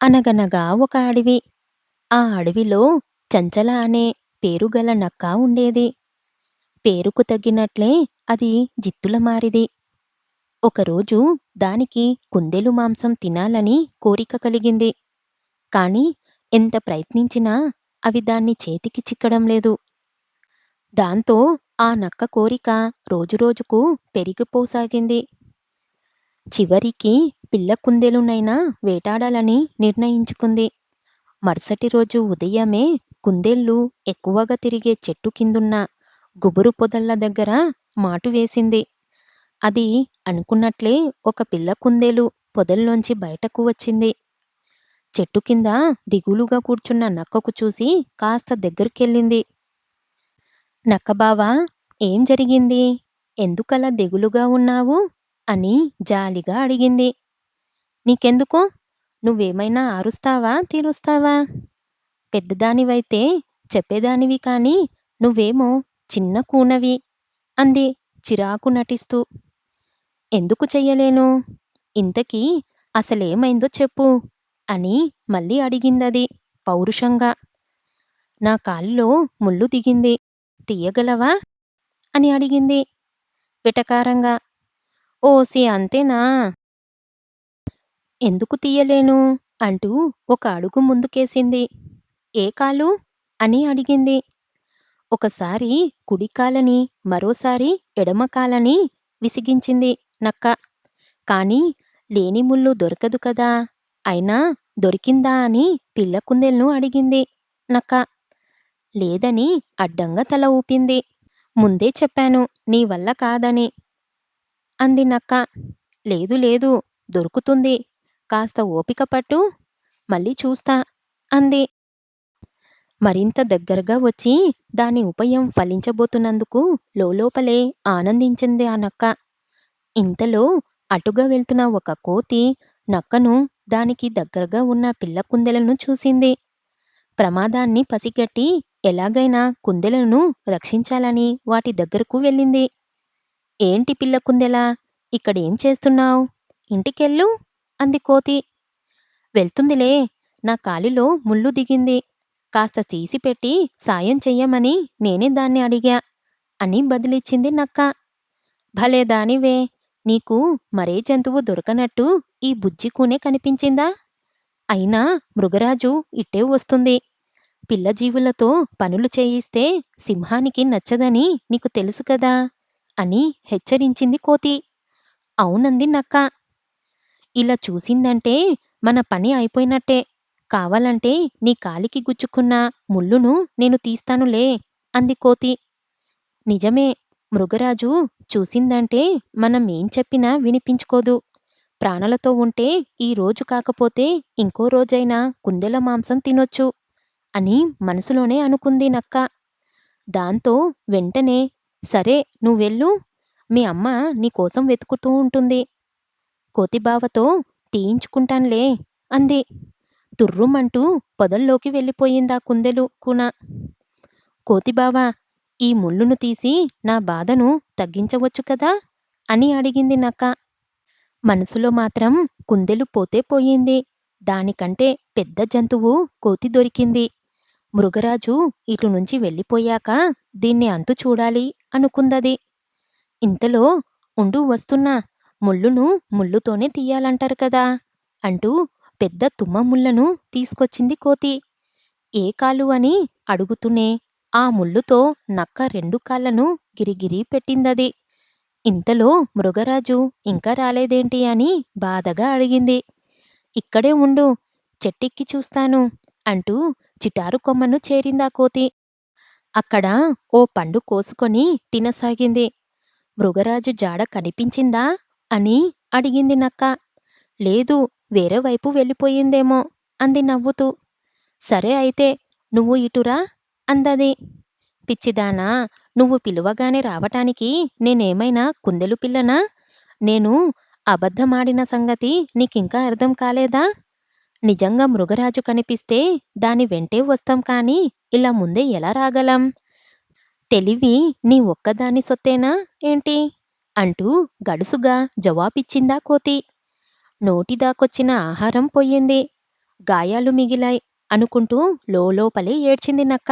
అనగనగా ఒక అడవి. ఆ అడవిలో చంచల అనే పేరుగల నక్క ఉండేది. పేరుకు తగ్గినట్లే అది జిత్తుల మారిది. ఒకరోజు దానికి కుందేలు మాంసం తినాలని కోరిక కలిగింది. కాని ఎంత ప్రయత్నించినా అవి దాన్ని చేతికి చిక్కడం లేదు. దాంతో ఆ నక్క కోరిక రోజురోజుకు పెరిగిపోసాగింది. చివరికి పిల్ల కుందేలునైనా వేటాడాలని నిర్ణయించుకుంది. మరుసటి రోజు ఉదయమే కుందేళ్ళు ఎక్కువగా తిరిగే చెట్టు కిందున్న గుబురు పొదల్ల దగ్గర మాటు వేసింది. అది అనుకున్నట్లే ఒక పిల్ల కుందేలు పొదల్లోంచి బయటకు వచ్చింది. చెట్టు కింద దిగులుగా కూర్చున్న నక్కకు చూసి కాస్త దగ్గరికెళ్ళింది. నక్కబావా, ఏం జరిగింది? ఎందుకలా దిగులుగా ఉన్నావు? అని జాలిగా అడిగింది. నీకెందుకు? నువ్వేమైనా అరుస్తావా, తీరుస్తావా? పెద్దదానివైతే చెప్పేదానివి కాని నువ్వేమో చిన్న కూనవి అంది చిరాకు నటిస్తూ. ఎందుకు చెయ్యలేను? ఇంతకీ అసలేమైందో చెప్పు అని మళ్ళీ అడిగిందది పౌరుషంగా. నా కాలిలో ముళ్ళు దిగింది. తీయగలవా? అని అడిగింది వెటకారంగా. ఓసి అంతేనా? ఎందుకు తీయలేను? అంటూ ఒక అడుగు ముందుకేసింది. ఏ కాలు? అని అడిగింది. ఒకసారి కుడి కాలని మరోసారి ఎడమ కాలని విసిగించింది నక్క. కాని లేని ముళ్ళు దొరకదు కదా. అయినా దొరికిందా అని పిల్ల కుందేలును అడిగింది నక్క. లేదని అడ్డంగా తల ఊపింది. ముందే చెప్పాను నీ వల్ల కాదని అంది నక్క. లేదు లేదు, దొరుకుతుంది. కాస్త ఓపిక పట్టు, మళ్ళీ చూస్తా అంది. మరింత దగ్గరగా వచ్చి దాని ఉపాయం ఫలించబోతున్నందుకు లోలోపలే ఆనందించింది ఆ నక్క. ఇంతలో అటుగా వెళ్తున్న ఒక కోతి నక్కను దానికి దగ్గరగా ఉన్న పిల్ల కుందేలను చూసింది. ప్రమాదాన్ని పసిగట్టి ఎలాగైనా కుందేలను రక్షించాలని వాటి దగ్గరకు వెళ్ళింది. ఏంటి పిల్ల కుందేలా, ఇక్కడేం చేస్తున్నావ్? ఇంటికెళ్ళు అంది కోతి. వెళ్తుందిలే, నా కాలిలో ముళ్ళు దిగింది. కాస్త తీసిపెట్టి సాయం చెయ్యమని నేనే దాన్ని అడిగా అని బదిలిచ్చింది నక్క. భలే దానివే, నీకు మరే జంతువు దొరకనట్టు ఈ బుజ్జి కూనే కనిపించిందా? అయినా మృగరాజు ఇట్టే వస్తుంది. పిల్ల జీవులతో పనులు చేయిస్తే సింహానికి నచ్చదని నీకు తెలుసు కదా అని హెచ్చరించింది కోతి. అవునంది నక్క. ఇలా చూసిందంటే మన పని అయిపోయినట్టే. కావాలంటే నీ కాలికి గుచ్చుకున్న ముళ్ళును నేను తీస్తానులే అంది కోతి. నిజమే, మృగరాజు చూసిందంటే మనం ఏం చెప్పినా వినిపించుకోదు. ప్రాణాలతో ఉంటే ఈ రోజు కాకపోతే ఇంకో రోజైనా కుందేల మాంసం తినొచ్చు అని మనసులోనే అనుకుంది నక్క. దాంతో వెంటనే సరే నువ్వెళ్ళు, మీ అమ్మ నీకోసం వెతుకుతూ ఉంటుంది. కోతిబావతో తీయించుకుంటాన్లే అంది. తుర్రుమంటూ పొదల్లోకి వెళ్ళిపోయిందా కుందేలు కూన. కోతిబావా, ఈ ముళ్ళును తీసి నా బాధను తగ్గించవచ్చు కదా అని అడిగింది నక్క. మనసులో మాత్రం కుందేలు పోతే పోయింది, దానికంటే పెద్ద జంతువు కోతి దొరికింది. మృగరాజు ఇటు నుంచి వెళ్ళిపోయాక దీన్ని అంతు చూడాలి అనుకుందది. ఇంతలో ఉండు వస్తున్నా, ముళ్ళును ముళ్ళుతోనే తీయాలంటారు కదా అంటూ పెద్ద తుమ్మ ముళ్ళను తీసుకొచ్చింది కోతి. ఏ కాలు అని అడుగుతూనే ఆ ముళ్ళుతో నక్క రెండు కాళ్లను గిరిగిరి పెట్టిందది. ఇంతలో మృగరాజు ఇంకా రాలేదేంటి అని బాధగా అడిగింది. ఇక్కడే ఉండు, చెట్టెక్కి చూస్తాను అంటూ చిటారు కొమ్మను చేరిందా కోతి. అక్కడ ఓ పండు కోసుకొని తినసాగింది. మృగరాజు జాడ కనిపించిందా అని అడిగింది నక్క. లేదు, వేరే వైపు వెళ్ళిపోయిందేమో అంది నవ్వుతూ. సరే అయితే నువ్వు ఇటురా అందది. పిచ్చిదానా, నువ్వు పిలువగానే రావటానికి నేనేమైనా కుందెలు పిల్లనా? నేను అబద్ధమాడిన సంగతి నీకింకా అర్థం కాలేదా? నిజంగా మృగరాజు కనిపిస్తే దాని వెంటే వస్తాం కాని ఇలా ముందే ఎలా రాగలం? తెలివి నీ ఒక్కదాని సొత్తేనా ఏంటి? అంటూ గడుసుగా జవాబిచ్చిందా కోతి. నోటిదాకొచ్చిన ఆహారం పొయ్యింది. గాయాలు మిగిలాయి అనుకుంటూ లోలోపలే ఏడ్చింది నక్క.